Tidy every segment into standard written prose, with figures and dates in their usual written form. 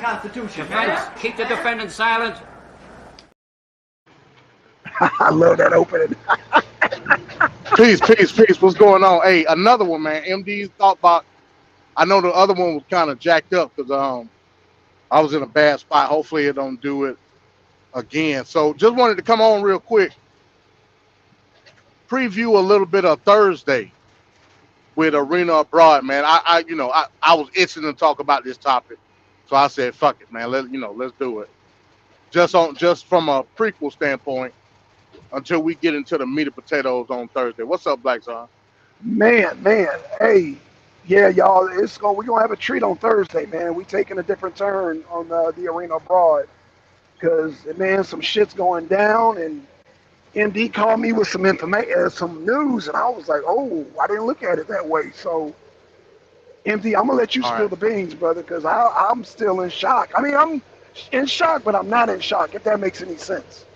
Constitution. Defense, keep the defendant silent. I love that opening. Peace, peace, peace. What's going on? Hey, another one, man. MD's thought box. I know the other one was kind of jacked up because I was in a bad spot. Hopefully it don't do it again. So just wanted to come on real quick, preview a little bit of Thursday with Arena Abroad, man. I was itching to talk about this topic, so I said, "Fuck it, man. Let's do it." Just from a prequel standpoint, until we get into the meat and potatoes on Thursday. What's up, Black Zon? Man. Hey, yeah, y'all. We're gonna have a treat on Thursday, man. We taking a different turn on the Arena Abroad because man, some shit's going down, and MD called me with some information, some news, and I was like, oh, I didn't look at it that way. So, MD, I'm gonna let you spill the beans, brother, because I'm still in shock. I mean, I'm in shock, but I'm not in shock. If that makes any sense.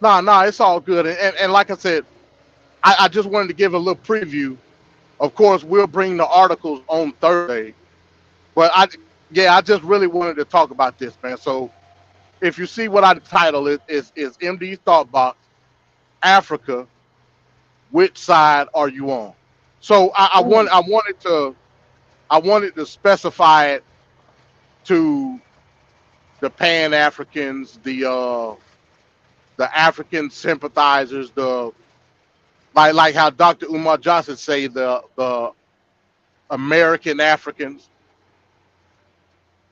Nah, it's all good. And like I said, I just wanted to give a little preview. Of course, we'll bring the articles on Thursday, but I just really wanted to talk about this, man. So if you see what I title is MD's Thought Box, Africa, which side are you on? So I wanted to specify it to the Pan-Africans, the African sympathizers, like how Dr. Umar Johnson say the American Africans.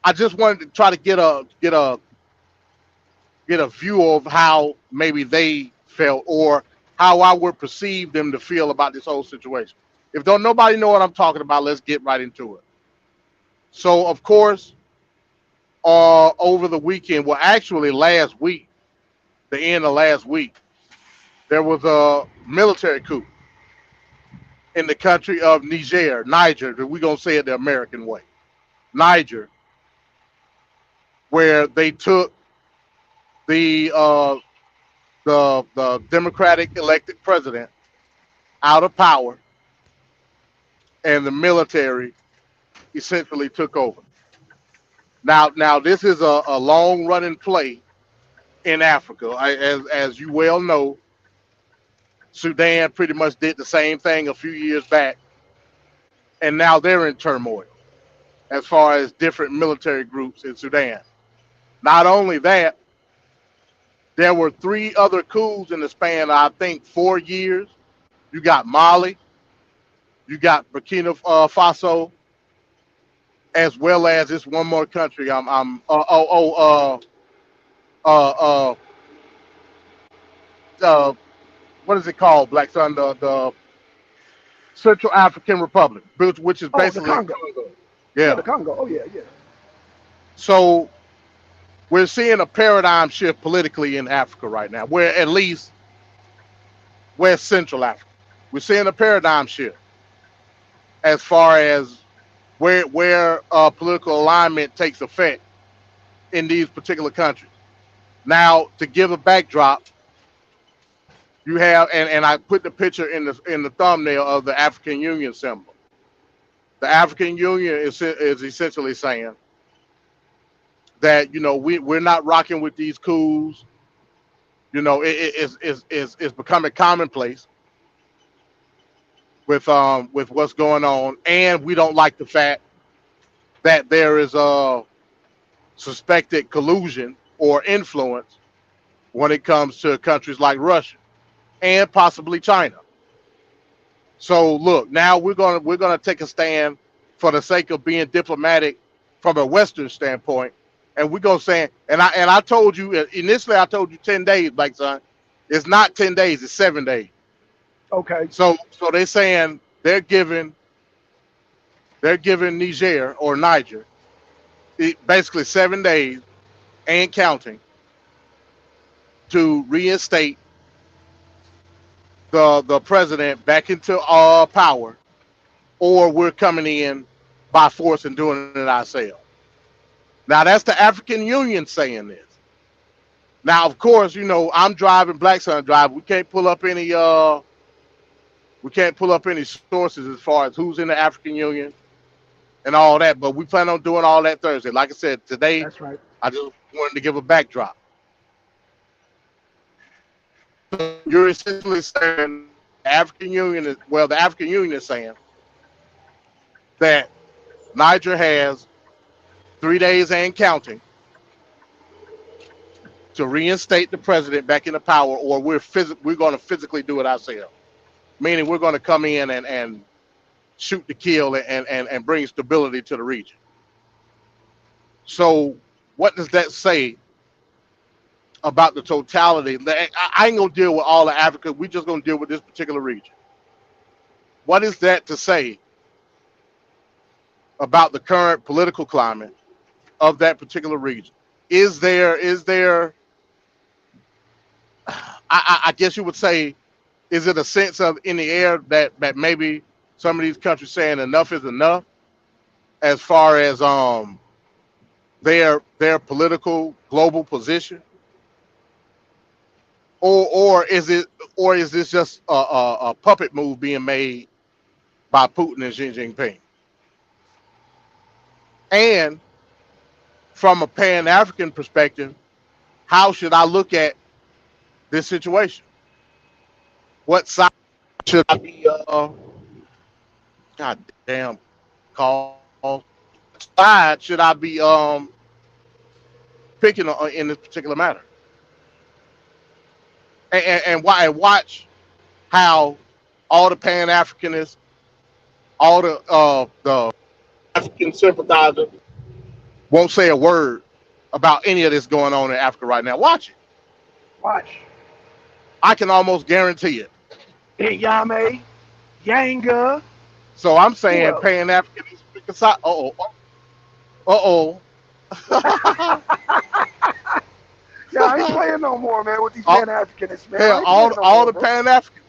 I just wanted to try to get a view of how maybe they felt or how I would perceive them to feel about this whole situation. If don't nobody know what I'm talking about, let's get right into it. So of course, over the weekend, well actually last week, the end of last week, there was a military coup in the country of Niger. We're gonna say it the American way. Niger, where they took the Democratic elected president out of power, and the military essentially took over. Now this is a long running play in Africa. As you well know, Sudan pretty much did the same thing a few years back, and now they're in turmoil as far as different military groups in Sudan. Not only that, there were 3 other coups in the span of, I think, 4 years. You got Mali, you got Burkina Faso, as well as this one more country. What is it called, Black Sun? The Central African Republic, which is basically the Congo. Yeah, the Congo. Oh yeah. So we're seeing a paradigm shift politically in Africa right now, where at least West Central Africa, we're seeing a paradigm shift as far as where political alignment takes effect in these particular countries. Now, to give a backdrop, you have, and I put the picture in the thumbnail of the African Union symbol. The African Union is essentially saying that we're not rocking with these coups. It's becoming commonplace with what's going on, and we don't like the fact that there is a suspected collusion or influence when it comes to countries like Russia and possibly China. So look, now we're gonna take a stand for the sake of being diplomatic from a Western standpoint, and we're gonna say, and I told you initially, I told you 10 days, Black Son. It's not 10 days, it's 7 days. Okay. So they're saying they're giving Niger basically 7 days and counting to reinstate the president back into power, or we're coming in by force and doing it ourselves. Now that's the African Union saying this. Now, of course, I'm driving, Black Sun drive. We can't pull up any sources as far as who's in the African Union and all that. But we plan on doing all that Thursday. Like I said, today That's right. I just wanted to give a backdrop. So you're essentially saying the African Union is saying that Niger has 3 days and counting to reinstate the president back into power, or we're going to physically do it ourselves. Meaning we're going to come in and shoot to kill and bring stability to the region. So what does that say about the totality? I ain't going to deal with all of Africa. We're just going to deal with this particular region. What is that to say about the current political climate of that particular region? Is there I guess you would say, is it a sense of in the air that maybe some of these countries saying enough is enough as far as their political global position, or is this just a puppet move being made by Putin and Xi Jinping? And from a Pan-African perspective, how should I look at this situation? What side should I be? God damn, call. Side should I be picking in this particular matter? And watch how all the Pan-Africanists, all the African sympathizers won't say a word about any of this going on in Africa right now. Watch it. Watch. I can almost guarantee it. Yame, Yanga. So I'm saying Who else? Pan-Africanists pick a side. Uh-oh. Yeah, I ain't playing no more, man, with these All- Pan-Africanists, man. I Hell, ain't all playing no more, the bro. Pan-Africans.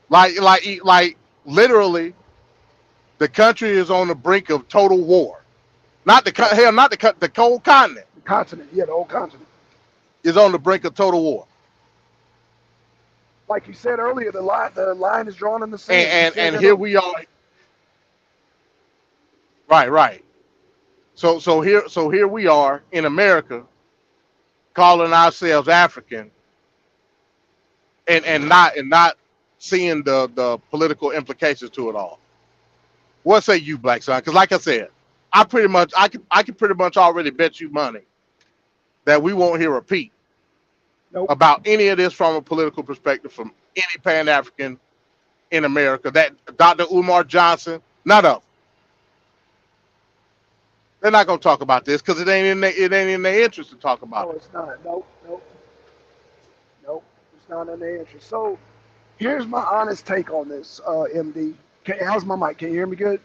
Like literally, the country is on the brink of total war. Not the whole continent The continent, yeah, the whole continent. is on the brink of total war. Like you said earlier, the line is drawn in the sand. You And said that here earlier. we are. Right. So here we are in America, calling ourselves African, and not seeing the political implications to it all. What say you, Black Son? Because like I said, I can pretty much already bet you money that we won't hear a peep Nope. about any of this from a political perspective from any Pan-African in America. That Dr. Umar Johnson, none of them. They're not gonna talk about this because it ain't in their interest to talk about No, it. it's not. Nope. It's not in their interest. So here's my honest take on this, MD. How's my mic? Can you hear me good?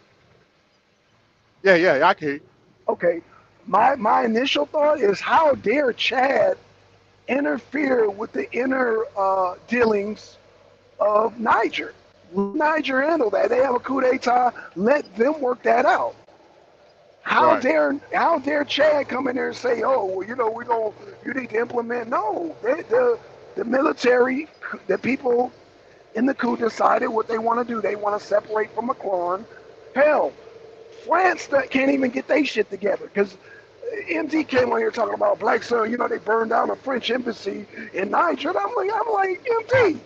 Yeah, I can hear you. Okay. My initial thought is, how dare Chad interfere with the inner dealings of Niger? Let Niger handle that. They have a coup d'etat. Let them work that out. How Right. dare Chad come in there and say, oh, well, you need to implement? No, the military, the people in the coup decided what they want to do. They want to separate from Macron. Hell, France can't even get their shit together because MD came on here talking about Black Sun. They burned down a French embassy in Niger. And I'm like, MD,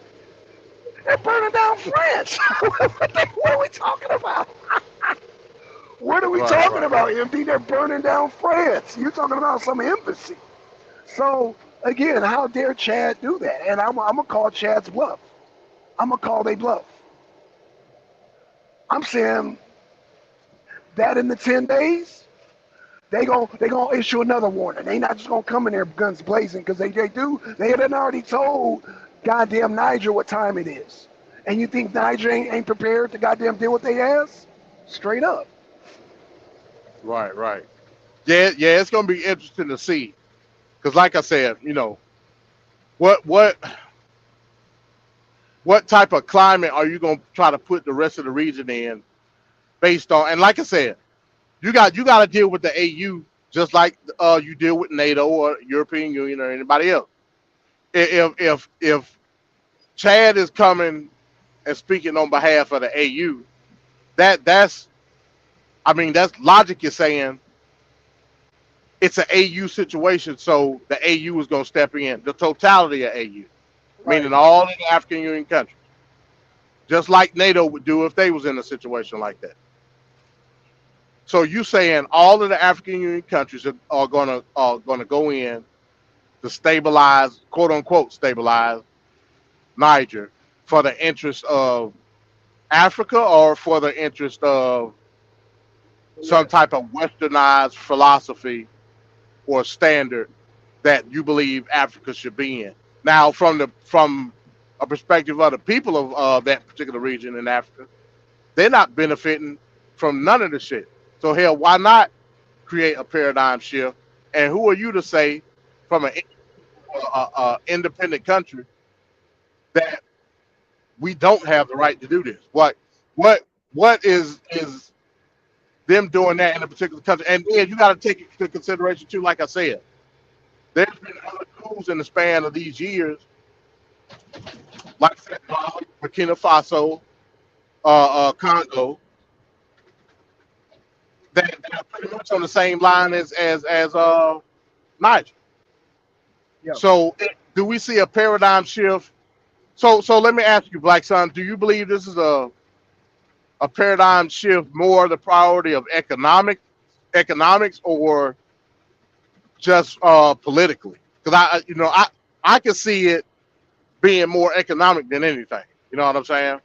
they're burning down France. What are we talking about? What are we talking about, MD? They're burning down France. You're talking about some embassy. So, again, how dare Chad do that? And I'm going to call Chad's bluff. I'm going to call they bluff. I'm saying that in the 10 days, they gonna issue another warning. They not just going to come in there guns blazing because they had already told goddamn Niger what time it is. And you think Niger ain't prepared to goddamn deal with their ass? Straight up. Right. Yeah, it's gonna be interesting to see, because like I said, what type of climate are you gonna try to put the rest of the region in, based on? And like I said, you got to deal with the AU just like you deal with NATO or European Union or anybody else. If Chad is coming and speaking on behalf of the AU, that's I mean that's logic is saying it's an AU situation, so the AU is going to step in, the totality of AU, Right. meaning all of the African Union countries, just like NATO would do if they was in a situation like that. So you saying all of the African Union countries are gonna go in to stabilize, quote unquote, stabilize Niger for the interest of Africa or for the interest of some type of westernized philosophy or standard that you believe Africa should be in. Now, from a perspective of the people of that particular region in Africa, they're not benefiting from none of the shit. So hell, why not create a paradigm shift? And who are you to say, from an independent country, that we don't have the right to do this? What is them doing that in a particular country? And then you got to take into consideration too, like I said, there's been other coups in the span of these years, like I said, Mali, Burkina Faso, Congo, that are pretty much on the same line as Niger. Yeah. So do we see a paradigm shift? So let me ask you, Black Sun, do you believe this is a paradigm shift more the priority of economics, or just politically? Because I can see it being more economic than anything. You know what I'm saying?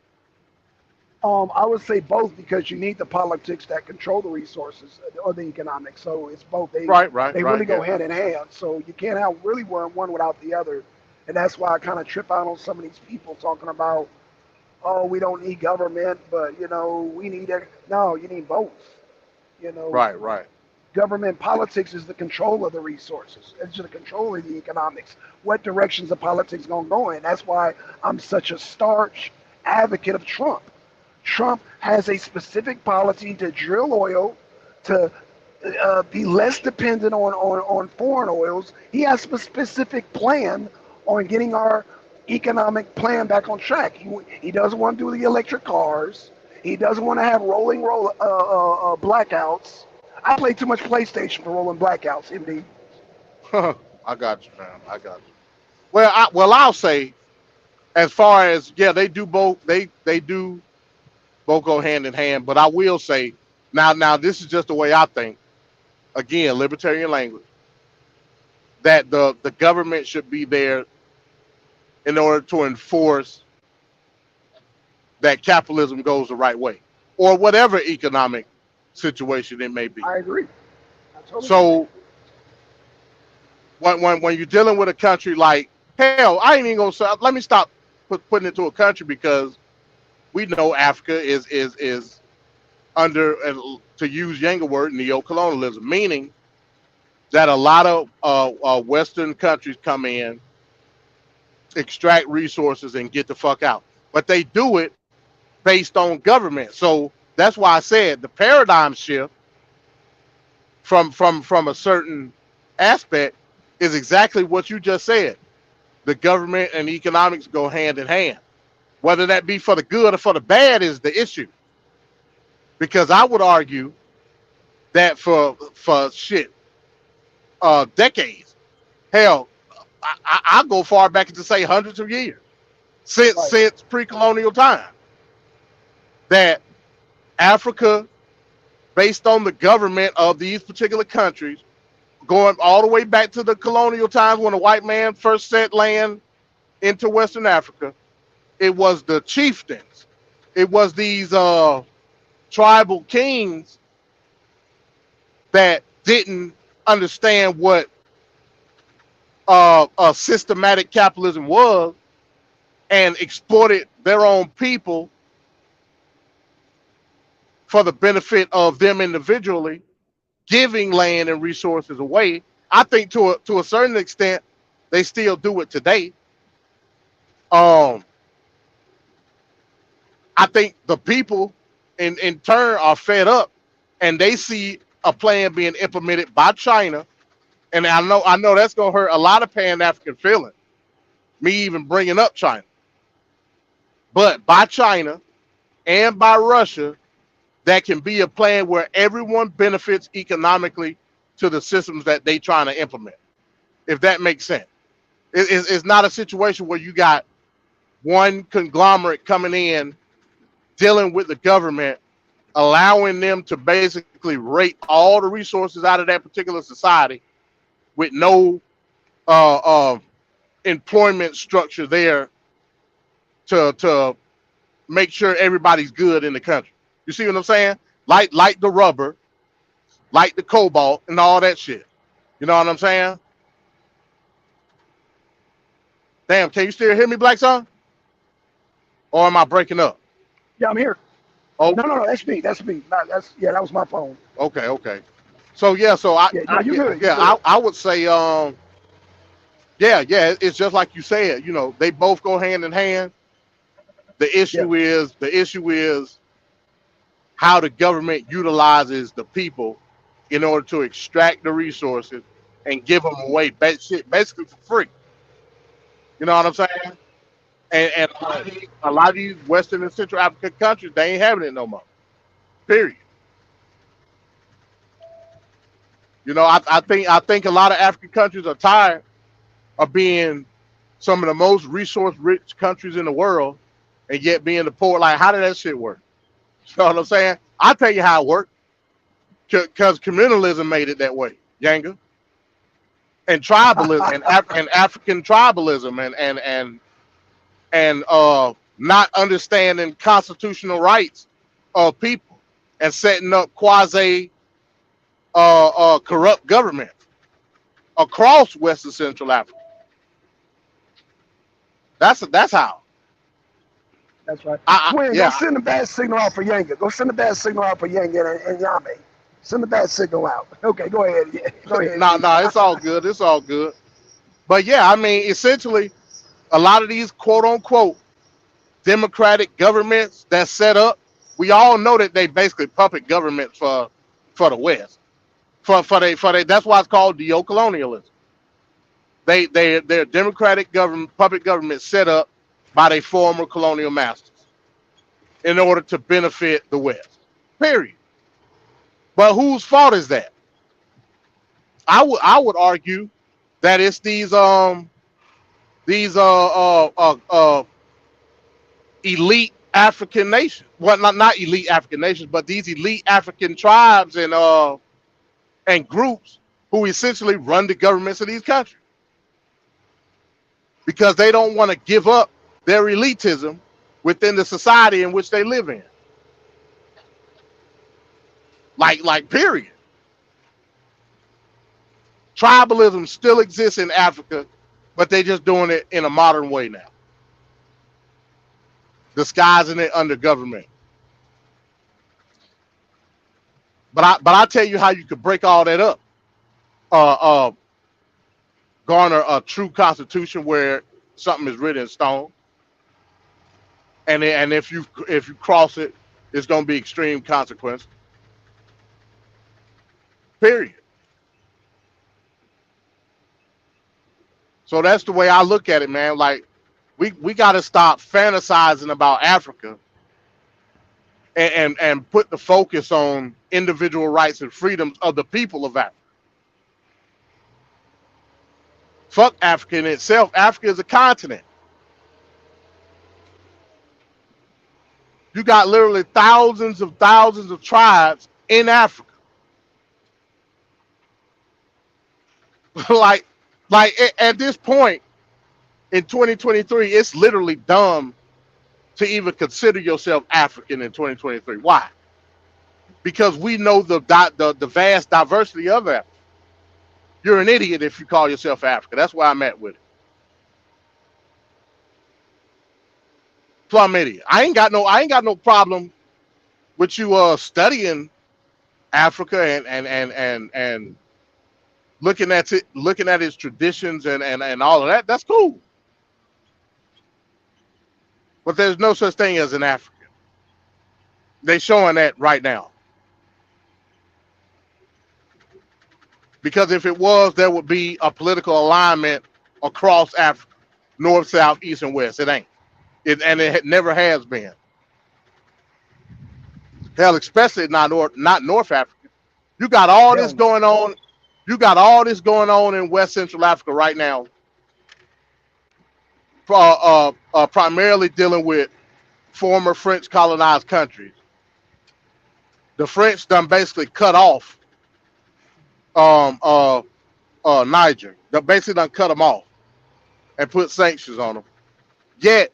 I would say both, because you need the politics that control the resources or the economics. So it's both. They really go hand in hand. So you can't have really one without the other. And that's why I kind of trip out on some of these people talking about, oh, we don't need government, but we need it. No, you need both. Right. Government politics is the control of the resources. It's just the control of the economics. What directions the politics gonna go in? That's why I'm such a staunch advocate of Trump. Trump has a specific policy to drill oil, to be less dependent on foreign oils. He has a specific plan on getting our economic plan back on track. He doesn't want to do the electric cars. He doesn't want to have rolling blackouts. I play too much PlayStation for rolling blackouts, MD. I got you, man. I got you. Well, I'll say, as far as they do both. They do both go hand in hand. But I will say, now this is just the way I think. Again, libertarian language. That the government should be there in order to enforce that capitalism goes the right way, or whatever economic situation it may be. I agree. So when you're dealing with a country like, hell, I ain't even gonna say, let me stop putting it to a country, because we know Africa is under, to use younger word, neo-colonialism, meaning that a lot of Western countries come in, extract resources, and get the fuck out. But they do it based on government. So that's why I said the paradigm shift from a certain aspect is exactly what you just said. The government and economics go hand in hand. Whether that be for the good or for the bad is the issue. Because I would argue that for decades, hell, I go far back to say hundreds of years, since pre-colonial time, that Africa, based on the government of these particular countries, going all the way back to the colonial times when the white man first set land into Western Africa, it was the chieftains, it was these tribal kings that didn't understand what a systematic capitalism was, and exported their own people for the benefit of them individually, giving land and resources away. I think to a certain extent, they still do it today. I think the people in turn are fed up, and they see a plan being implemented by China. And I know that's gonna hurt a lot of Pan-African feelings, me even bringing up China. but by China and by Russia, that can be a plan where everyone benefits economically to the systems that they trying to implement, if that makes sense. It's not a situation where you got one conglomerate coming in, dealing with the government, allowing them to basically rape all the resources out of that particular society with no employment structure there to make sure everybody's good in the country. You see what I'm saying? Like the rubber, like the cobalt and all that shit. You know what I'm saying? Damn, can you still hear me, Black Son? Or am I breaking up? Yeah, I'm here. Oh, No, that's me. That's me. That was my phone. okay. So yeah, You good. I would say it's just like you said, you know, they both go hand in hand. The issue is how the government utilizes the people in order to extract the resources and give them away basically for free. You know what I'm saying? And a lot of these Western and Central African countries, they ain't having it no more. Period. You know, I think a lot of African countries are tired of being some of the most resource-rich countries in the world, and yet being the poor. Like, how did that shit work? You know what I'm saying? I'll tell you how it worked. Because communalism made it that way, Yanga. And tribalism and African tribalism and not understanding constitutional rights of people and setting up quasi corrupt government across West and Central Africa. That's how. That's right. Yeah. Go send a bad signal out for Yanga. Go send a bad signal out for Yanga and Yame. Send a bad signal out. Okay, go ahead. Yeah, go ahead. No, it's all good. It's all good. But yeah, I mean, essentially, a lot of these quote unquote democratic governments that set up, we all know that they basically puppet governments for the West. For they that's why it's called neo-colonialism. They're democratic government, puppet government set up by their former colonial masters in order to benefit the West. Period. But whose fault is that? I would argue that it's these elite African nations. Well, not elite African nations, but these elite African tribes and groups who essentially run the governments of these countries, because they don't want to give up their elitism within the society in which they live in. Like period. Tribalism still exists in Africa, but they're just doing it in a modern way now, disguising it under government. But I tell you how you could break all that up. Garner a true constitution where something is written in stone, and if you cross it, it's going to be extreme consequence. Period. So that's the way I look at it, man. Like, we got to stop fantasizing about Africa and put the focus on individual rights and freedoms of the people of Africa. Fuck Africa in itself. Africa is a continent. You got literally thousands of tribes in Africa. like at this point in 2023, it's literally dumb to even consider yourself African in 2023. Why? Because we know the vast diversity of Africa. You're an idiot if you call yourself Africa. That's where I'm at with it. Plumb idiot. I ain't got no problem with you studying Africa and looking at its traditions and all of that. That's cool. But there's no such thing as an African. They're showing that right now. Because if it was, there would be a political alignment across Africa, north, south, east, and west. It ain't. And it never has been. Hell, especially not North Africa. You got all Hell this no. going on. You got all this going on in West Central Africa right now. Primarily dealing with former French colonized countries. The French done basically cut off Niger. They basically done cut them off and put sanctions on them. Yet,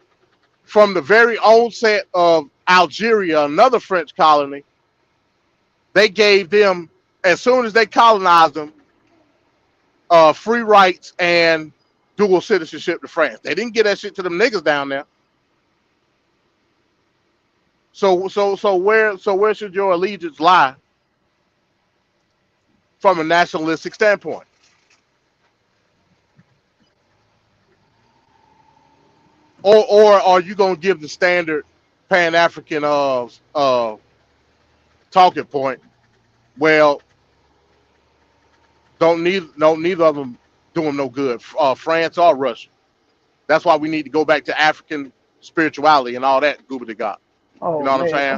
from the very onset of Algeria, another French colony, they gave them, as soon as they colonized them, free rights and dual citizenship to France. They didn't get that shit to them niggas down there. So where should your allegiance lie from a nationalistic standpoint? Or are you gonna give the standard Pan-African talking point? Well, neither of them do them no good. France or Russia. That's why we need to go back to African spirituality and all that goobity got. Oh You know what I'm man, saying?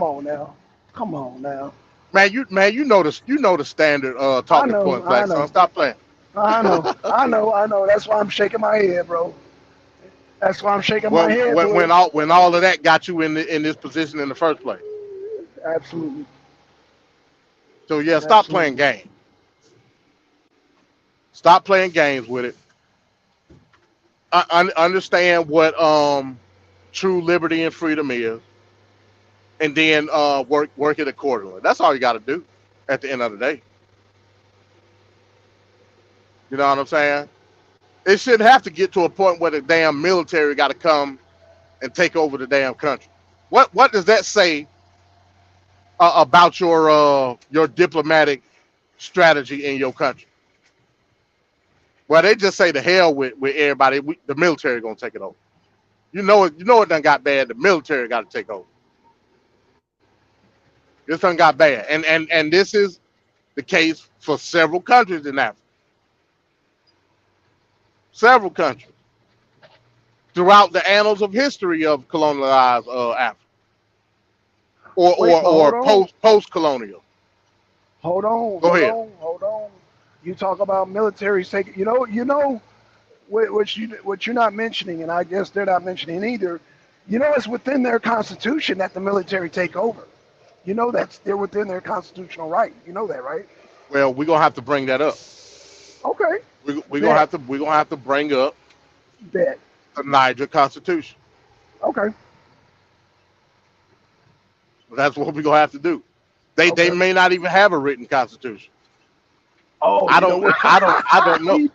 come on now. Man, you know the standard talking point, Black Son. Stop playing. I know. That's why I'm shaking my head, bro. That's why I'm shaking my head. When all of that got you in this position in the first place. Absolutely. So yeah, stop playing games. Stop playing games with it. I understand what true liberty and freedom is, and then work it accordingly. That's all you got to do at the end of the day. You know what I'm saying? It shouldn't have to get to a point where the damn military got to come and take over the damn country. What does that say about your diplomatic strategy in your country? Well, they just say to hell with everybody. The military gonna take it over. You know it done got bad. The military got to take over. This done got bad, and this is the case for several countries in Africa. Several countries throughout the annals of history of colonialized Africa, or post-colonial. Hold on. Go ahead. Hold on. You talk about military taking. You know what you're not mentioning, and I guess they're not mentioning either. You know, it's within their constitution that the military take over. You know they're within their constitutional right. You know that, right? Well, we're gonna have to bring that up. Okay. We're gonna have to bring up the Niger Constitution. Okay. That's what we're gonna have to do. They may not even have a written constitution. Oh, I don't know.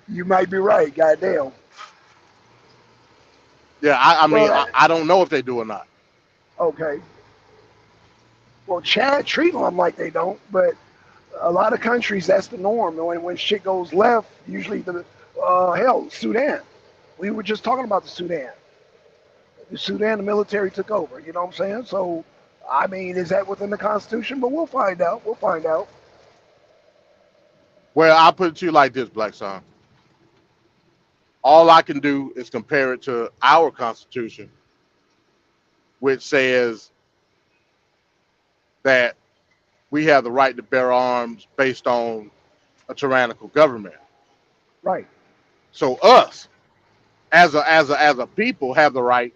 You might be right. Goddamn. Yeah, I don't know if they do or not. Okay. Well, Chad treating them like they don't, but a lot of countries that's the norm. And when shit goes left, usually Sudan. We were just talking about the Sudan. The military took over. You know what I'm saying? So, I mean, is that within the Constitution? But we'll find out. Well, I'll put it to you like this, Black Son. All I can do is compare it to our Constitution, which says that we have the right to bear arms based on a tyrannical government. Right. So us, as a people, have the right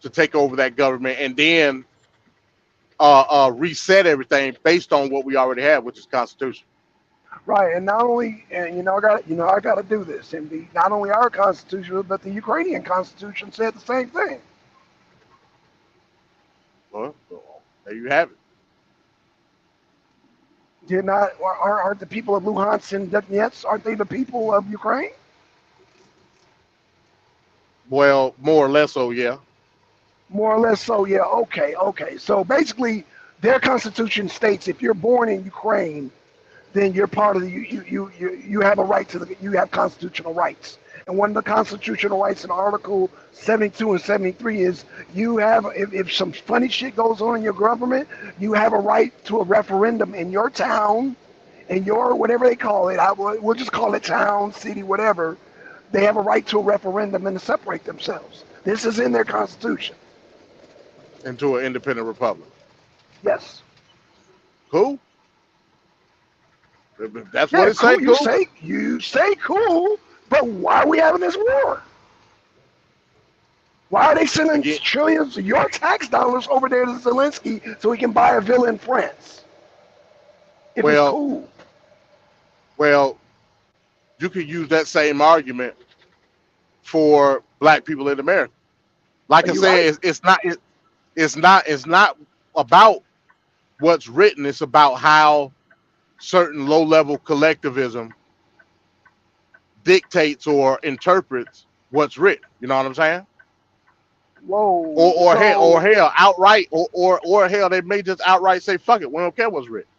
to take over that government and then reset everything based on what we already have, which is Constitution. Right, and not only, and I got to do this. And not only our Constitution, but the Ukrainian Constitution said the same thing. Well, there you have it. Aren't the people of Luhansk and Donetsk, aren't they the people of Ukraine? Well, more or less so, yeah. More or less so, yeah. Okay. So basically, their constitution states if you're born in Ukraine, then you're part of the you have a right to you have constitutional rights. And one of the constitutional rights in Article 72 and 73 is you have, if some funny shit goes on in your government, you have a right to a referendum in your town, in your, whatever they call it, we'll just call it town, city, whatever. They have a right to a referendum and to separate themselves. This is in their constitution. into an independent republic. Yes. Cool. If that's Yeah, what it say. cool. Cool. You say cool, but why are we having this war? Why are they sending Again, trillions of your tax dollars over there to Zelensky so he can buy a villa in France? If it's well, cool. well, you could use that same argument for black people in America. Like Are I you said, right? it's not about what's written. It's about how certain low-level collectivism dictates or interprets what's written. You know what I'm saying? Whoa. Or So, hell, outright, or hell, they may just outright say, "Fuck it, we don't care what's written."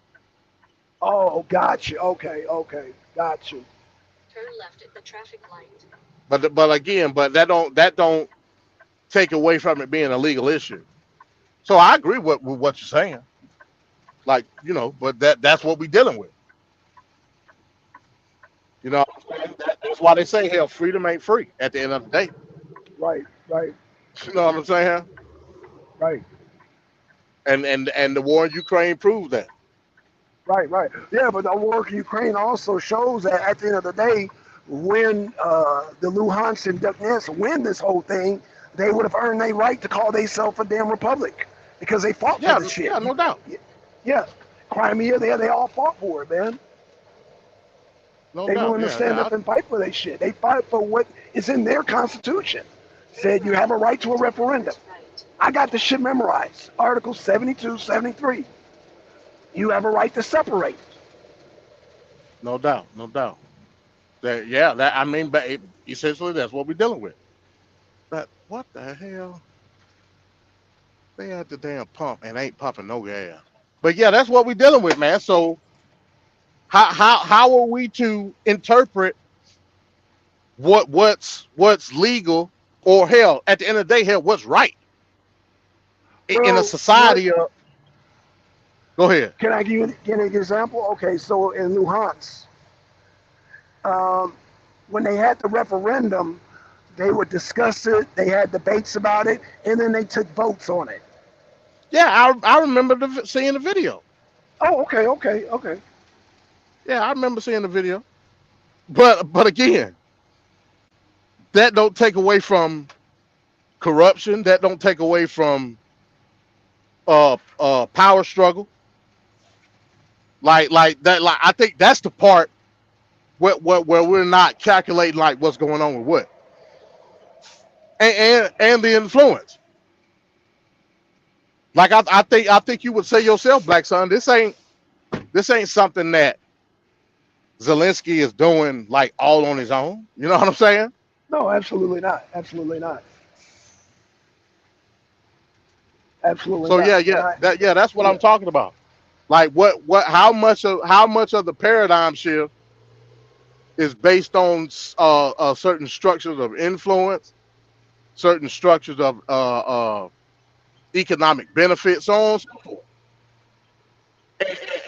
oh, got you. Okay, got you. Turn left at the traffic light. But again, that don't take away from it being a legal issue. So I agree with what you're saying. Like, but that's what we're dealing with. You know, that's why they say, hell, freedom ain't free at the end of the day. Right. You know what I'm saying? Right. And the war in Ukraine proves that. Right. Yeah, but the war in Ukraine also shows that at the end of the day, when the Luhansk and Donetsk win this whole thing, they would have earned their right to call themselves a damn republic because they fought for the shit. Yeah, no doubt. Yeah. Crimea, they all fought for it, man. No They doubt. willing to stand up and fight for their shit. They fight for what is in their constitution. Said you have a right to a referendum. Right. I got the shit memorized. Article 72, 73. You have a right to separate. No doubt. But essentially that's what we're dealing with. But what the hell? They at the damn pump and ain't pumping no gas. But yeah, that's what we're dealing with, man. So how are we to interpret what's legal, or hell, at the end of the day, hell, what's right in a Well, society of? Go ahead. can I give you an example? Okay, so in Luhansk, when they had the referendum, they would discuss it, they had debates about it, and then they took votes on it. Yeah, I remember seeing the video. Oh, okay. Yeah, I remember seeing the video. But again, that don't take away from corruption. That don't take away from power struggle. Like that. Like, I think that's the part where we're not calculating like what's going on with what, and the influence. Like I think you would say yourself, Black Son, this ain't something that Zelensky is doing like all on his own. You know what I'm saying? No, absolutely not. Absolutely So not. that's what I'm talking about. Like how much of the paradigm shift is based on certain structures of influence, certain structures of economic benefits, so on and so forth.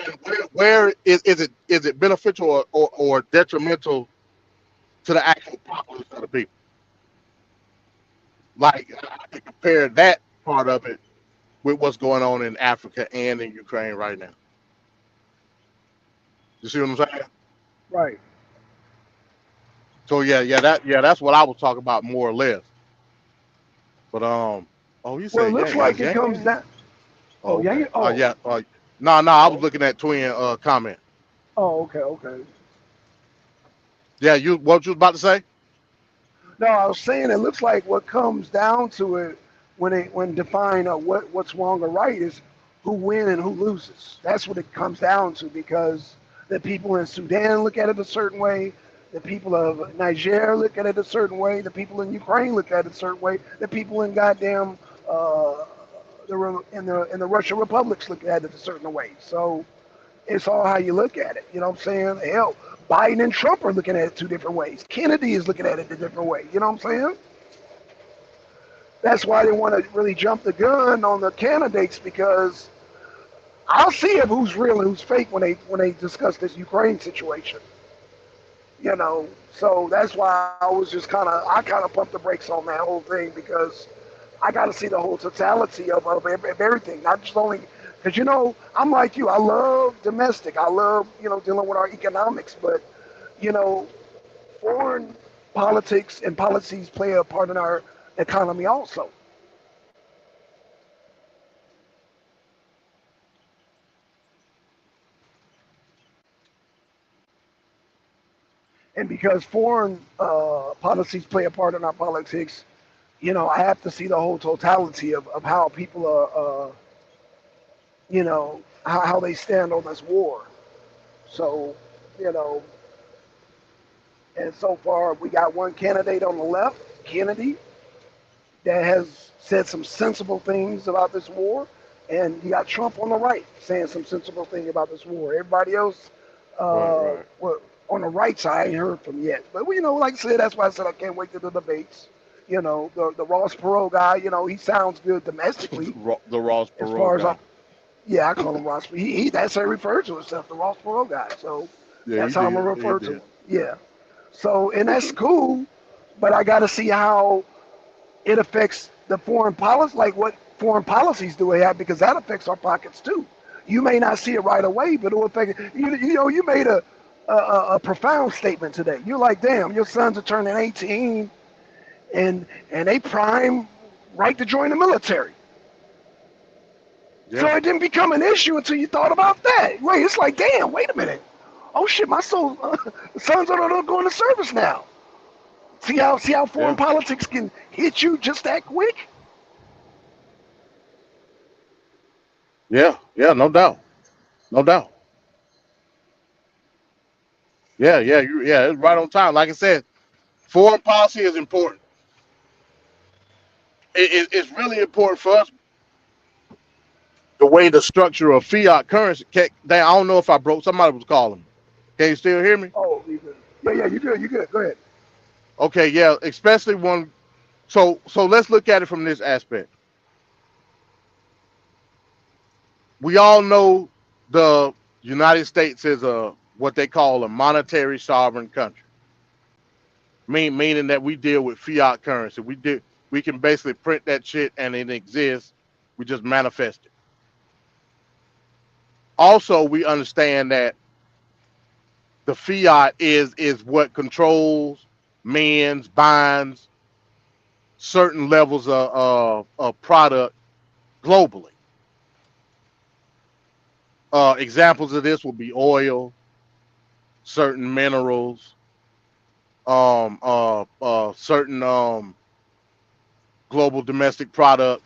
And where is it beneficial or detrimental to the actual populace of the people? Like, I can compare that part of it with what's going on in Africa and in Ukraine right now. You see what I'm saying? Right. So that's what I was talking about more or less. But you Well, it said looks like it comes Yang? down. Oh, Okay. yeah. Oh, Yeah. No, I was looking at Twin comment. oh, okay. Yeah, what you was about to say? No, I was saying it looks like what comes down to it when define what's wrong or right is who wins and who loses. That's what it comes down to, because the people in Sudan look at it a certain way, the people of Niger look at it a certain way, the people in Ukraine look at it a certain way, the people in goddamn in the Russian republics look at it a certain way. So it's all how you look at it. You know what I'm saying? Hell, Biden and Trump are looking at it two different ways. Kennedy is looking at it a different way. You know what I'm saying? That's why they want to really jump the gun on the candidates, because I'll see who's real and who's fake when they discuss this Ukraine situation. you know. So that's why I kind of pumped the brakes on that whole thing because I got to see the whole totality of everything, not just only because I'm like you. I love domestic. I love dealing with our economics, but you know foreign politics and policies play a part in our economy also. And because foreign policies play a part in our politics, I have to see the whole totality of how people are, how they stand on this war. So, you know, and so far we got one candidate on the left, Kennedy, that has said some sensible things about this war, and you got Trump on the right saying some sensible thing about this war. Everybody else, Right, right. well, on the right side, I ain't heard from yet. But like I said, that's why I said I can't wait to the debates. The Ross Perot guy, he sounds good domestically The Ross as Perot far as guy. yeah, I call him Ross. He that's how he refers to himself, the Ross Perot guy. So Yeah, he that's how I'm did. gonna He refer to did. him. Yeah. So and that's cool, but I got to see how it affects the foreign policy, like what foreign policies do we have, because that affects our pockets too. You may not see it right away, but it will affect it. You made a profound statement today. You're like, damn, your sons are turning 18, and they prime right to join the military. So Yeah. it didn't become an issue until you thought about that. Wait, it's like, damn, wait a minute. Oh shit, my sons are going to service now. See how foreign Yeah. politics can hit you just that quick. Yeah. Yeah. No doubt. No doubt. Yeah. Yeah. Yeah. It's right on time. Like I said, foreign policy is important. It's really important for us. The way the structure of fiat currency. I don't know if I broke. Somebody was calling me. Can you still hear me? Oh, you good? Yeah, you good. You good. Go ahead. Okay. Yeah. Especially when. So let's look at it from this aspect. We all know the United States is a what they call a monetary sovereign country. Meaning that we deal with fiat currency. We can basically print that shit and it exists. We just manifest it. Also, we understand that the fiat is what controls, mends, binds certain levels of product globally. Examples of this would be oil, certain minerals, certain global domestic product.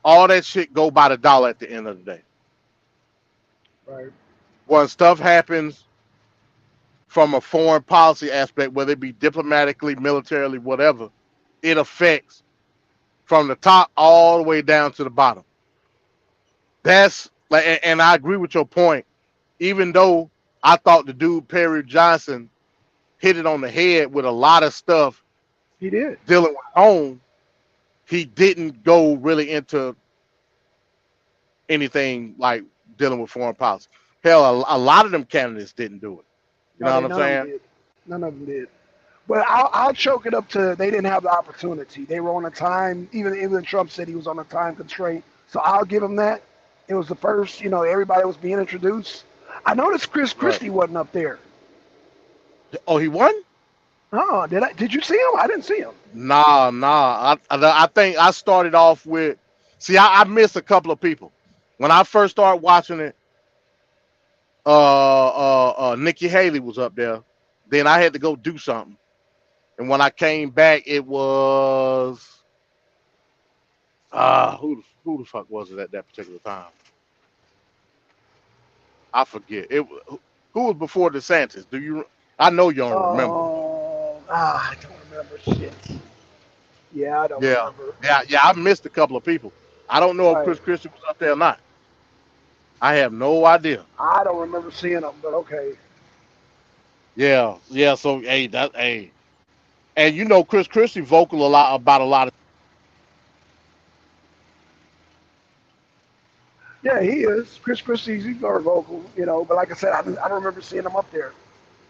All that shit go by the dollar at the end of the day. Right. When stuff happens from a foreign policy aspect, whether it be diplomatically, militarily, whatever, it affects from the top all the way down to the bottom. That's like, and I agree with your point. Even though I thought the dude Perry Johnson hit it on the head with a lot of stuff He did. dealing with home, he didn't go really into anything like dealing with foreign policy. Hell, a lot of them candidates didn't do it. You No, know what I'm none of them saying? did. None of them did. But I'll choke it up to they didn't have the opportunity. They were on a time. Even Trump said he was on a time constraint. So I'll give him that. It was the first. Everybody was being introduced. I noticed Chris Right. Christie wasn't up there. Oh, he won? Oh, did I? Did you see him? I didn't see him. Nah, nah. I think I started off with. See, I missed a couple of people when I first started watching it. Nikki Haley was up there. Then I had to go do something, and when I came back, it was who the fuck was it at that particular time? I forget. Who was before DeSantis? Do you? I know you don't remember. I don't remember shit. Yeah, I don't Yeah, remember. yeah. I missed a couple of people. I don't know if Right. Chris Christie was up there or not. I have no idea. I don't remember seeing him, but okay. Yeah, yeah. So hey, and Chris Christie vocal a lot about a lot of. Yeah, he is. Chris Christie's he's very vocal, but like I said, I don't remember seeing him up there.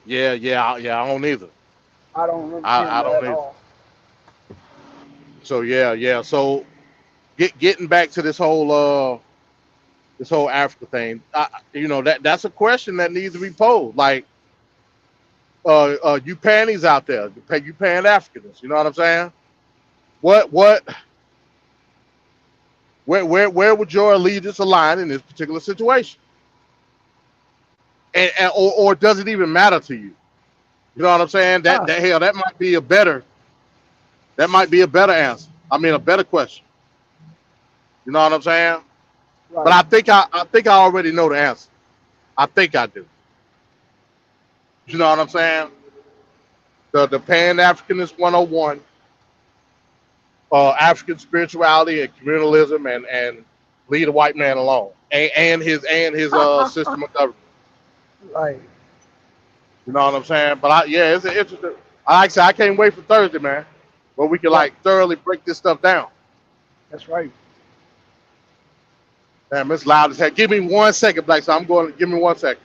Yeah. I don't either. I don't understand I that don't at either. all. So yeah. So getting back to this whole Africa thing, that's a question that needs to be posed. Like, you panties out there, you Pan Africans, you know what I'm saying? What where would your allegiance align in this particular situation? Or does it even matter to you? You know what I'm saying? Ah, That might be a better answer. I mean, a better question. You know what I'm saying? But right. I think I already know the answer. I think I do. You know what I'm saying? The Pan Africanist 101, African spirituality and communalism, and leave the white man alone, and his system of government. Right. You know what I'm saying? But it's an interesting. Like I said, I can't wait for Thursday, man, where we can Right. like thoroughly break this stuff down. That's right. Damn, it's loud as heck. Give me 1 second, Black. So I'm going. Give me 1 second.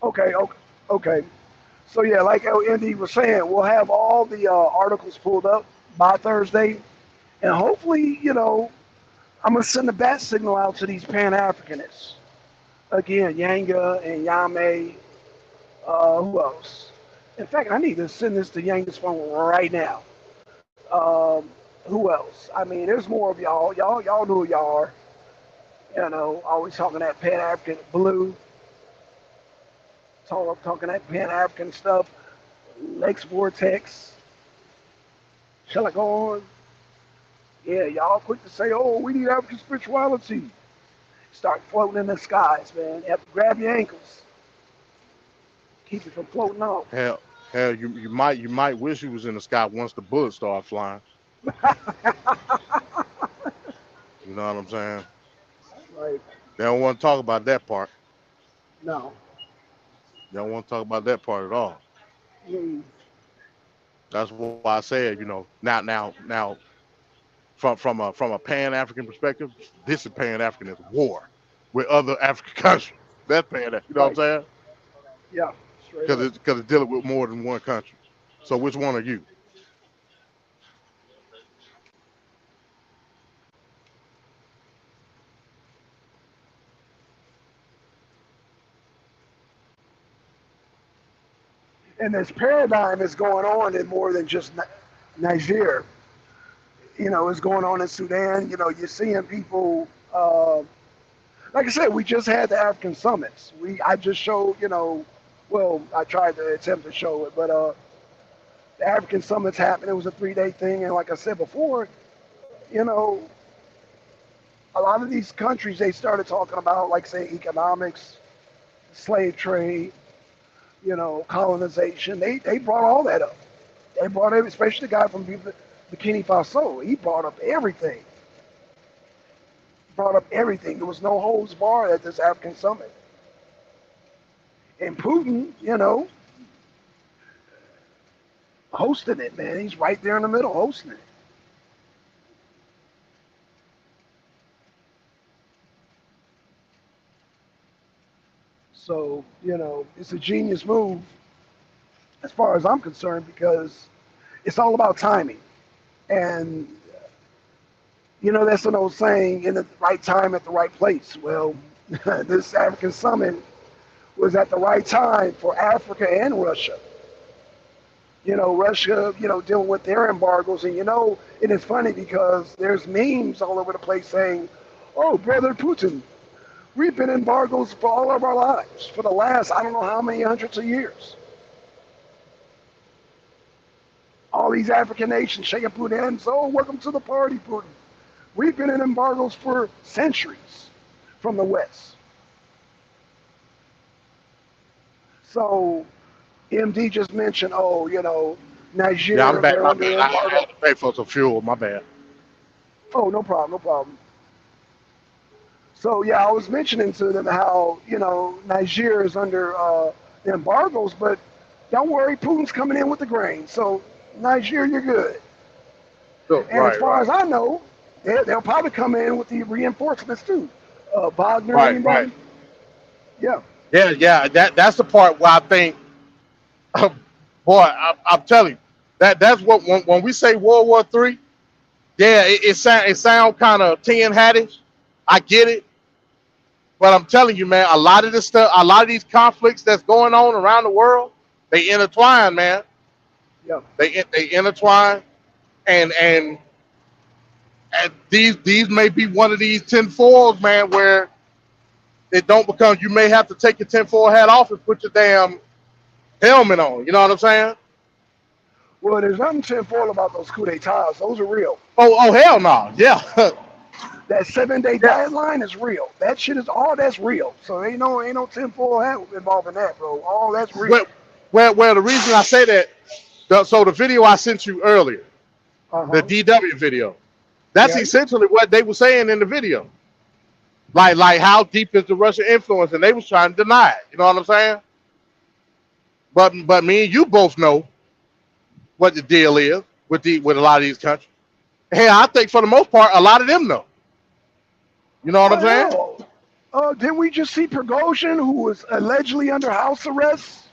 Okay. Okay. Okay. So yeah, like Andy was saying, we'll have all the articles pulled up by Thursday, and hopefully, I'm gonna send a bat signal out to these Pan Africanists. Again, Yanga and Yame. Who else? In fact, I need to send this to Yanga's phone right now. Um, who else? I mean, there's more of y'all. Y'all know who y'all are. Always talking that Pan African blue, talking that Pan African stuff. Lex Vortex. Shall I go on? Yeah, y'all quick to say, oh, we need African spirituality. Start floating in the skies, man. You have to grab your ankles. Keep it from floating off. Hell, you might wish you was in the sky once the bullets start flying. You know what I'm saying? Right. They don't want to talk about that part. No. They don't want to talk about that part at all. Mm, That's why I said, now, from a Pan African perspective, this is Pan African as war with other African countries. That's Pan. You know what I'm right. saying? Yeah. Straight Because up. it's dealing with more than one country. So which one are you? And this paradigm is going on in more than just Niger. It's going on in Sudan. You're seeing people. Like I said, we just had the African summits. I just showed. Well, I tried to attempt to show it, but the African summits happened. It was a 3-day thing, and like I said before, you know, a lot of these countries they started talking about, like say, economics, slave trade, colonization. They brought all that up. They brought it, especially the guy from Burkina Faso. He brought up everything. Brought up everything. There was no holds barred at this African summit. And Putin, hosting it, man. He's right there in the middle hosting it. So, it's a genius move as far as I'm concerned because it's all about timing. And, that's an old saying, in the right time at the right place. Well, this African summit was at the right time for Africa and Russia. Russia, dealing with their embargoes. And, it is funny because there's memes all over the place saying, oh, brother Putin, we've been embargoes for all of our lives, for the last, I don't know how many hundreds of years. All these African nations shaking Putin hands, oh, welcome to the party, Putin. We've been in embargoes for centuries from the West. So MD just mentioned, Yeah, I'm Nigeria, back. they're My under bad. I embargo. had to pay for some fuel. My bad. Oh, no problem, no problem. So yeah, I was mentioning to them how, Nigeria is under the embargoes, but don't worry, Putin's coming in with the grain. So Nigeria, you're good. So, And as right, far right, as I know, they'll probably come in with the reinforcements too. Wagner, right, right. anybody? Yeah, Yeah. That's the part where I think Boy, I'm telling you, that's what when we say World War III, yeah, it sound kind of tin hattish. I get it, but I'm telling you, man, a lot of this stuff, a lot of these conflicts that's going on around the world, they intertwine, man. Yeah. They intertwine, and these may be one of these tinfoils, man, where it don't become. You may have to take your tinfoil hat off and put your damn helmet on. You know what I'm saying? Well, there's nothing tinfoil about those coup d'etats. Those are real. Oh hell no, yeah. That 7-day Yeah. deadline is real. That shit is all that's real. So ain't no tinfoil hat involved in that, bro. All that's real. Well, the reason I say that, so the video I sent you earlier, the DW video, that's Yeah. essentially what they were saying in the video. Like how deep is the Russian influence, and they was trying to deny it. You know what I'm saying? But me and you both know what the deal is with a lot of these countries. Hey, I think for the most part, a lot of them know. You know what I'm saying? Didn't we just see Prigozhin, who was allegedly under house arrest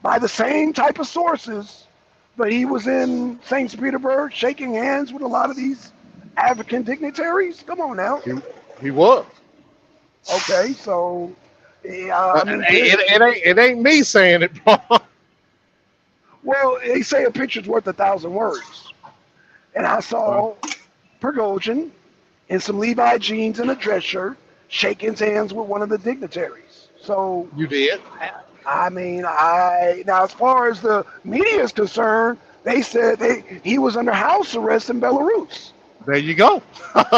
by the same type of sources, but he was in St. Petersburg shaking hands with a lot of these African dignitaries? Come on now. He was. Okay, so I mean, it ain't me saying it, bro. well, they say a picture's worth 1,000 words, and I saw Prigozhin in some Levi jeans and a dress shirt shaking hands with one of the dignitaries. So You did. I mean, now as far as the media is concerned, they said he was under house arrest in Belarus. There you go.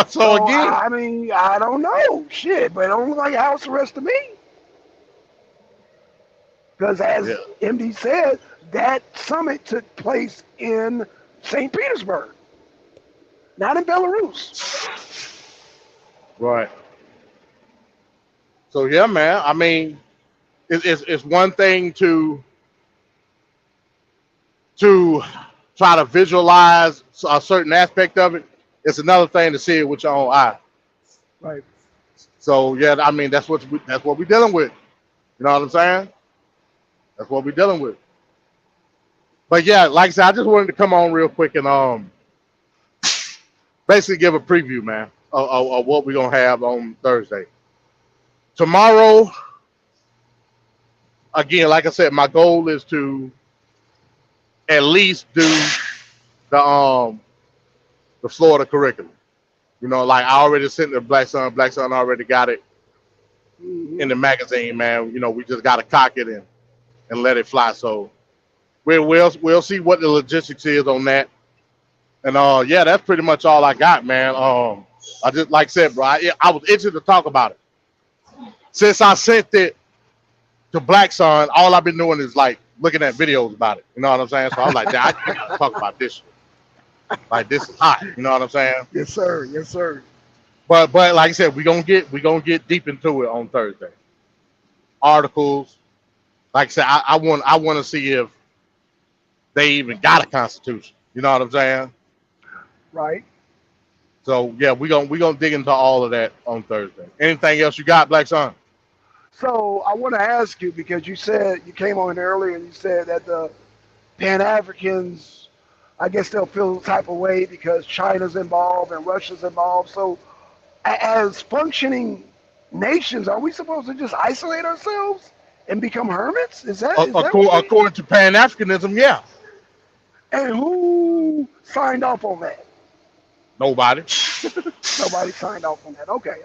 So again, I mean, I don't know, shit, but it don't look like house arrest to me. Because as MD said, that summit took place in St. Petersburg, not in Belarus. right. So yeah, man. I mean, it's one thing to try to visualize a certain aspect of it. It's another thing to see it with your own eye. Right. So yeah, I mean that's what we're dealing with. You know what I'm saying? That's what we're dealing with. But yeah, like I said, I just wanted to come on real quick and basically give a preview, man, of what we're gonna have on Thursday. Tomorrow, again, like I said, my goal is to at least do the Florida curriculum. You know, like I already sent the Black Sun. Black Sun already got it in the magazine, man. You know, we just got to cock it and let it fly. So we'll see what the logistics is on that. And yeah, that's pretty much all I got, man. I just like I said, bro, I was itching to talk about it. Since I sent it to Black Sun, all I've been doing is like looking at videos about it. You know what I'm saying? So I was like, I gotta talk about this shit. Like this is hot. You know what I'm saying? Yes, sir. Yes, sir. But like I said, we gonna get deep into it on Thursday. Articles. Like I said, I want to see if they even got a constitution. You know what I'm saying? Right. So yeah, we gonna dig into all of that on Thursday. Anything else you got, Black Sun? So I want to ask you, because you said you came on earlier and you said that the Pan-Africans, I guess they'll feel the type of way because China's involved and Russia's involved. So as functioning nations, are we supposed to just isolate ourselves and become hermits? Is that According to Pan-Africanism, yeah. And who signed off on that? Nobody. Nobody signed off on that. Okay.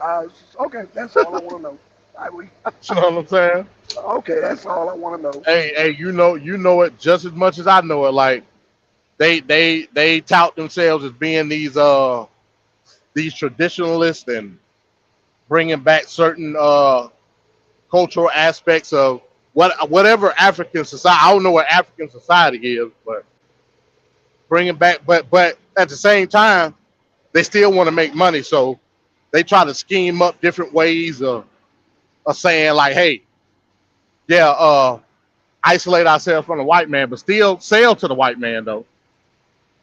Okay, that's all I want to know. You know what I'm saying? Okay, that's all I want to know. Hey, you know it just as much as I know it. Like they tout themselves as being these traditionalists and bringing back certain cultural aspects of whatever African society. I don't know what African society is, but bringing back. But at the same time, they still want to make money, so they try to scheme up different ways of saying like, hey, yeah, isolate ourselves from the white man, but still sell to the white man though.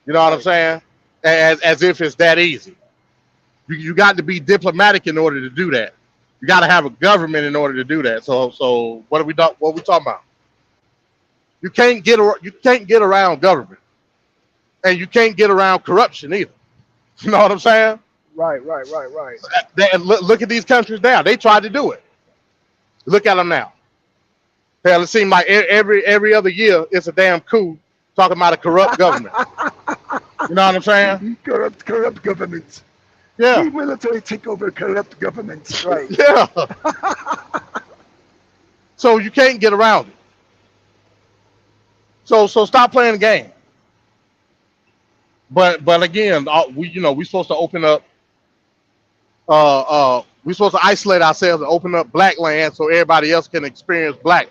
You know what I'm saying? As if it's that easy. You got to be diplomatic in order to do that. You got to have a government in order to do that. So what we talking about? You can't get around government, and you can't get around corruption either. You know what I'm saying? Right. Look at these countries now. They tried to do it. Look at them now. Hell, it seems like every other year it's a damn coup talking about a corrupt government. You know what I'm saying? Corrupt governments. Yeah. The military take over corrupt governments. Right. Yeah. So you can't get around it. So stop playing the game. But again, we're supposed to open up. We're supposed to isolate ourselves and open up black land so everybody else can experience black.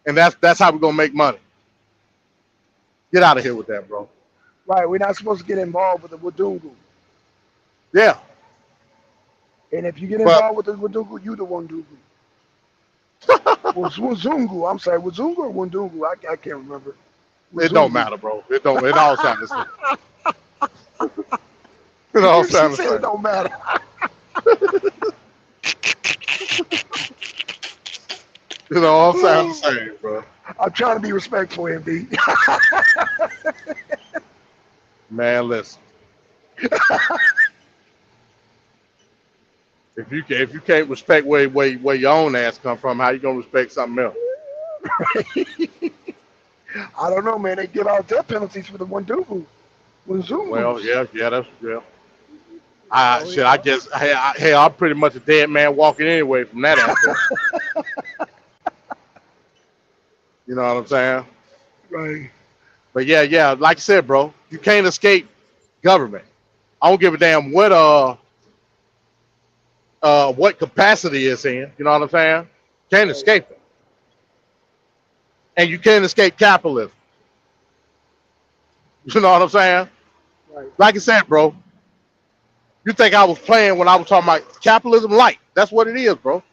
And that's how we're gonna make money. Get out of here with that, bro. Right. We're not supposed to get involved with the Wazungu. Yeah. And if you get involved with the Wazungu, you the Wandungu. Wazungu. I'm sorry, Wazungu or Wandungu? I can't remember. Wazungu. It don't matter, bro. It all sounds the same. It all sounds the same. It don't matter. It all sounds the same, bro. I'm trying to be respectful, MB. Man, listen. If you can't respect where your own ass come from, how you gonna respect something else? I don't know, man. They give out death penalties for the Wazungu. Well, yeah, that's. I guess. Hey, I'm pretty much a dead man walking anyway from that aspect. You know what I'm saying? Right. But yeah, like I said, bro, you can't escape government. I don't give a damn what capacity it's in. You know what I'm saying? Can't escape it. And you can't escape capitalism. You know what I'm saying? Right. Like I said, bro, you think I was playing when I was talking about capitalism light. That's what it is, bro.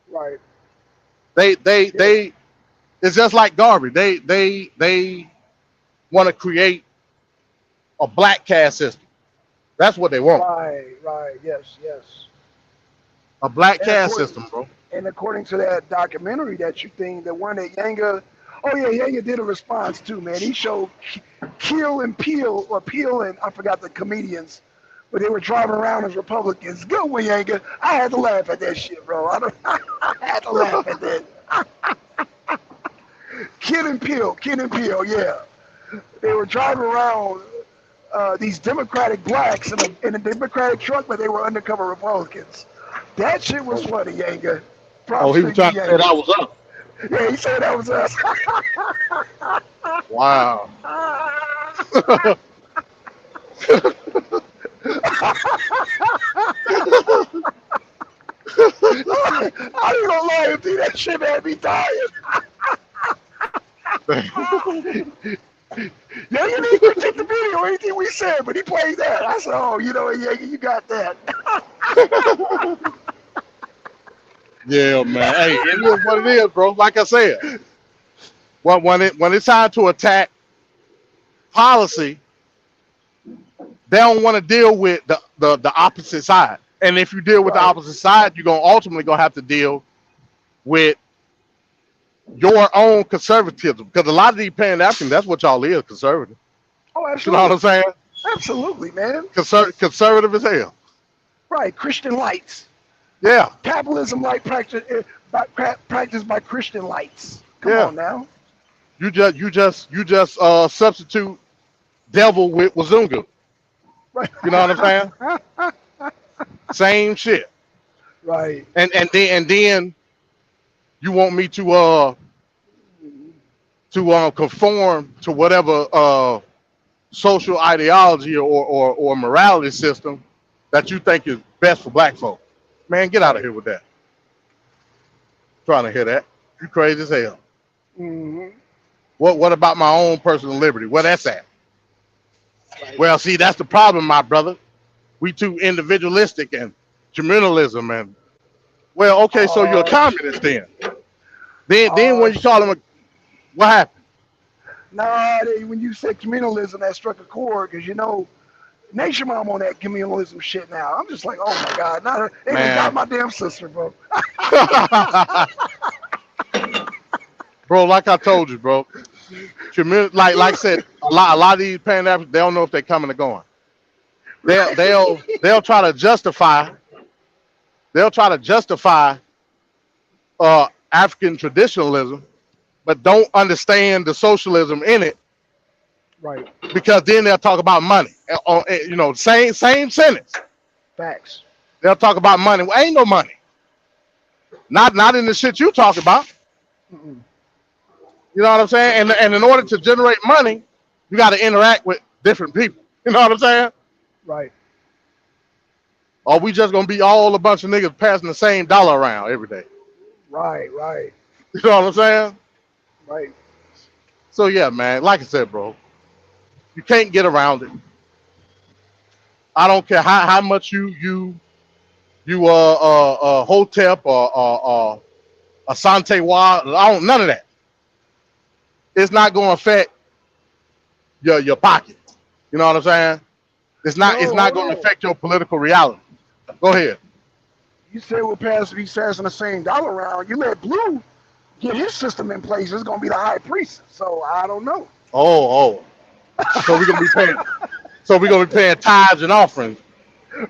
Right. They it's just like garbage. They want to create a black caste system. That's what they want. Right. Yes. A black caste system, bro. And according to that documentary that you think, the one that Yanga, Yanga did a response too, man. He showed Peel and I forgot the comedians, but they were driving around as Republicans. Good one, Yanga. I had to laugh at that shit, bro. I had to laugh at that. Kid and Peel, yeah. They were driving around these Democratic blacks in a Democratic truck, but they were undercover Republicans. That shit was funny, Yanga. He was trying to say that was us. Yeah, he said that was us. Wow. I ain't gonna lie to you, that shit had me dying. Yeah, you didn't critique the video or anything we said, but he played that. I said, oh, yeah, you got that. Yeah, man. Hey, it is what it is, bro. Like I said, when it's time to attack policy, they don't want to deal with the opposite side. And if you deal with the opposite side, you're ultimately gonna have to deal with your own conservatism. Because a lot of these Pan-Africans, that's what y'all is, conservative. Oh, absolutely. You know what I'm saying? Absolutely, man. Conservative as hell. Right, Christian lights. Yeah. Capitalism light practiced by Christian lights. Come on now. You just substitute devil with Wazungu. Right. You know what I'm saying? Same shit. Right. And then you want me to conform to whatever social ideology or morality system that you think is best for black folk. Man, get out of here with that. Trying to hear that. You crazy as hell. Mm-hmm. What about my own personal liberty? Where that's at? Right. Well, see, that's the problem, my brother. We too individualistic and communalism and well, okay, so you're a communist then. Then when you call them what happened? Nah, when you said communalism, that struck a chord because Nation Mom on that communalism shit now. I'm just like, oh my God, they got my damn sister, bro. bro. Like I told you, bro. Like I said, a lot of these Pan Africans, they don't know if they're coming or going. They'll try to justify. They'll try to justify African traditionalism, but don't understand the socialism in it, Right. because then they'll talk about money. Same sentence. Facts. They'll talk about money. Well, ain't no money. Not in the shit you talk about. Mm-mm. You know what I'm saying? And in order to generate money, you got to interact with different people. You know what I'm saying? Right. Or we just gonna be all a bunch of niggas passing the same dollar around every day. Right. Right. You know what I'm saying? Right. So yeah, man. Like I said, bro, you can't get around it. I don't care how much you Hotep or Asante Wa. I don't none of that. It's not going to affect your pocket. You know what I'm saying? It's not going to affect your political reality. Go ahead. You said we'll be passing the same dollar around. You let Blue get his system in place. It's gonna be the high priest. So I don't know. Oh. So we're gonna be paying. So we're gonna be paying tithes and offerings.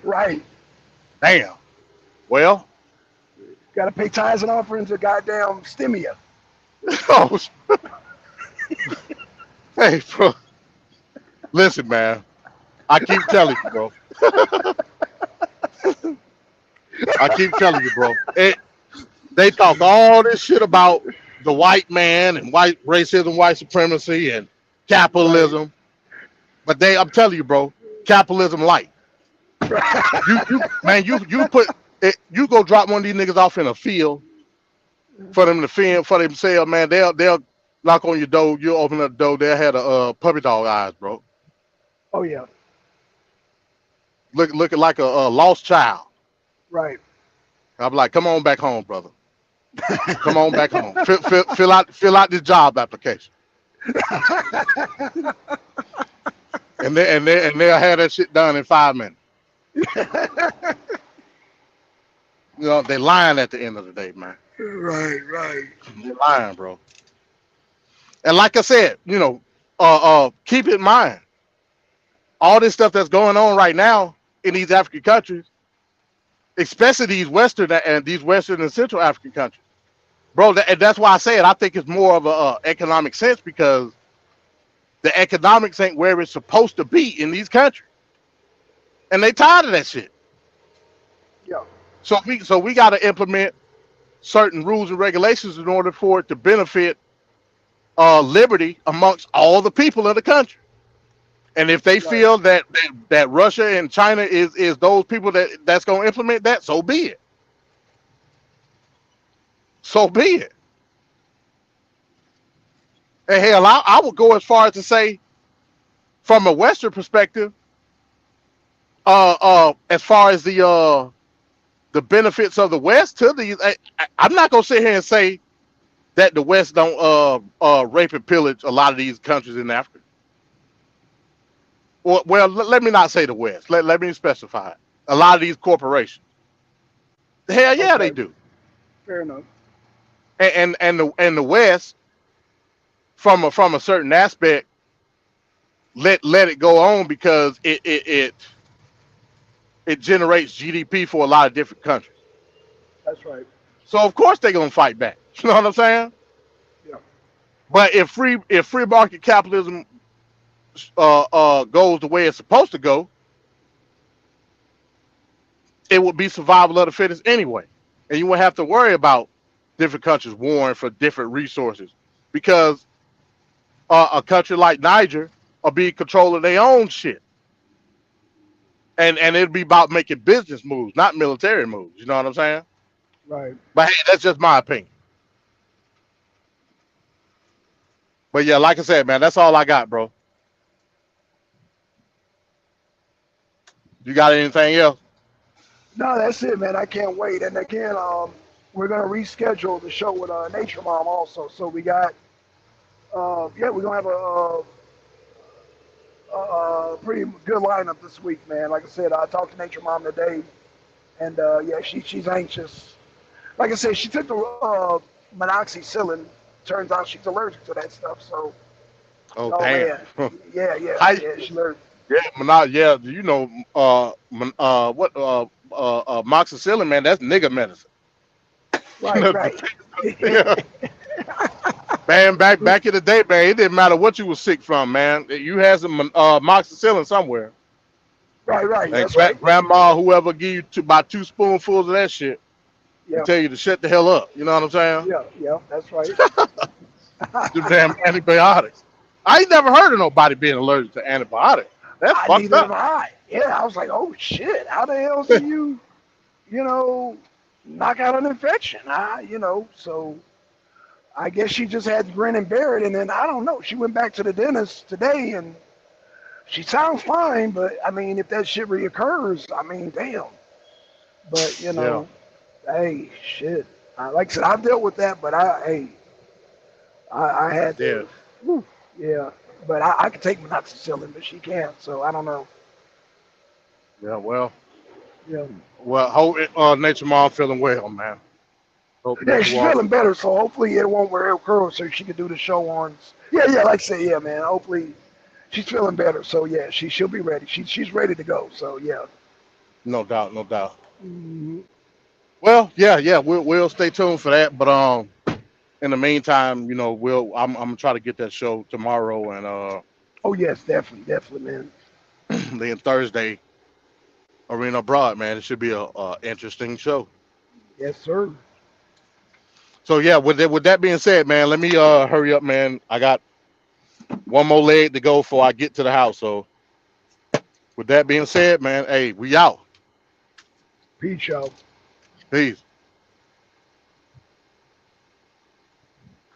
Right. Damn. Well. Got to pay tithes and offerings to goddamn Stimia. Oh. Hey, bro. Listen, man. I keep telling you, bro. I keep telling you, bro. They talk all this shit about the white man and white racism, white supremacy, and capitalism. But I'm telling you, bro, capitalism light. You put it, you go drop one of these niggas off in a field for them to fend for themselves, man. They'll knock on your door. You open up the door. They'll have a puppy dog eyes, bro. Oh yeah. Looking like a lost child. Right. I'm like, come on back home, brother. Come on back home. Fill out this job application. and they'll have that shit done in 5 minutes. They lying at the end of the day, man. Right. They're lying, bro. And like I said, keep in mind, all this stuff that's going on right now in these African countries, especially these Western and Central African countries, bro. That's why I say it. I think it's more of a economic sense, because the economics ain't where it's supposed to be in these countries, and they tired of that shit. Yeah. So we got to implement certain rules and regulations in order for it to benefit liberty amongst all the people of the country. And if they feel that Russia and China is those people that's going to implement that, so be it. So be it. And hell, I would go as far as to say, from a Western perspective, as far as the benefits of the West to these, I'm not gonna sit here and say that the West don't rape and pillage a lot of these countries in Africa. Well, let me not say the West. Let me specify it. A lot of these corporations. Hell yeah, Okay. they do. Fair enough. And the West, from a certain aspect, let it go on, because it generates GDP for a lot of different countries. That's right. So of course they're gonna fight back. You know what I'm saying? Yeah. But if free market capitalism goes the way it's supposed to go, it would be survival of the fittest anyway, and you won't have to worry about different countries warring for different resources, because a country like Niger will be in control of their own shit, and it'll be about making business moves, not military moves. You know what I'm saying? Right. But hey, that's just my opinion. But yeah, like I said, man, that's all I got, bro. You got anything else? No, that's it, man. I can't wait. And again, we're gonna reschedule the show with Nature Mom also. So we got, we're gonna have a pretty good lineup this week, man. Like I said, I talked to Nature Mom today, and she's anxious. Like I said, she took the monoxicillin turns out she's allergic to that stuff. So, Oh oh damn. man, How, yeah, she's allergic. yeah, yeah, you know, what amoxicillin, man, that's nigga medicine. Right, right. Yeah. Man, back in the day, man, it didn't matter what you was sick from, man. You had some amoxicillin somewhere. Right. And That's right. grandma, whoever give you about 2 spoonfuls of that shit, Yeah, and tell you to shut the hell up. You know what I'm saying? yeah. That's right. The damn antibiotics. I ain't never heard of nobody being allergic to antibiotics. That's I fucked neither have up. I. Yeah, I was like, oh shit, how the hell do you know, knock out an infection? So I guess she just had to grin and bear it, and then I don't know. She went back to the dentist today, and she sounds fine, but I mean, if that shit reoccurs, I mean, damn. But Yeah. hey, shit. Like I said, I've dealt with that, but I had Yeah. to. Whew, yeah, but I can take monoxicillin, but she can't, so I don't know. Yeah. Well, Yeah. hope Nature Mom feeling well, man. Hope Yeah, that she's you all. feeling better, so hopefully it won't recur so she can do the show on. Yeah, like I said, yeah, man. Hopefully she's feeling better, so yeah, she'll be ready. She's ready to go, so yeah. No doubt, no doubt. Mhm. Well, yeah, we'll stay tuned for that. But in the meantime, you know, I'm gonna try to get that show tomorrow and Oh yes, definitely, man. then Thursday, Arena Broad, man. It should be a interesting show. Yes, sir. So yeah, with that being said, man, let me hurry up, man. I got one more leg to go before I get to the house. So with that being said, man, hey, we out. Peace, y'all. Peace.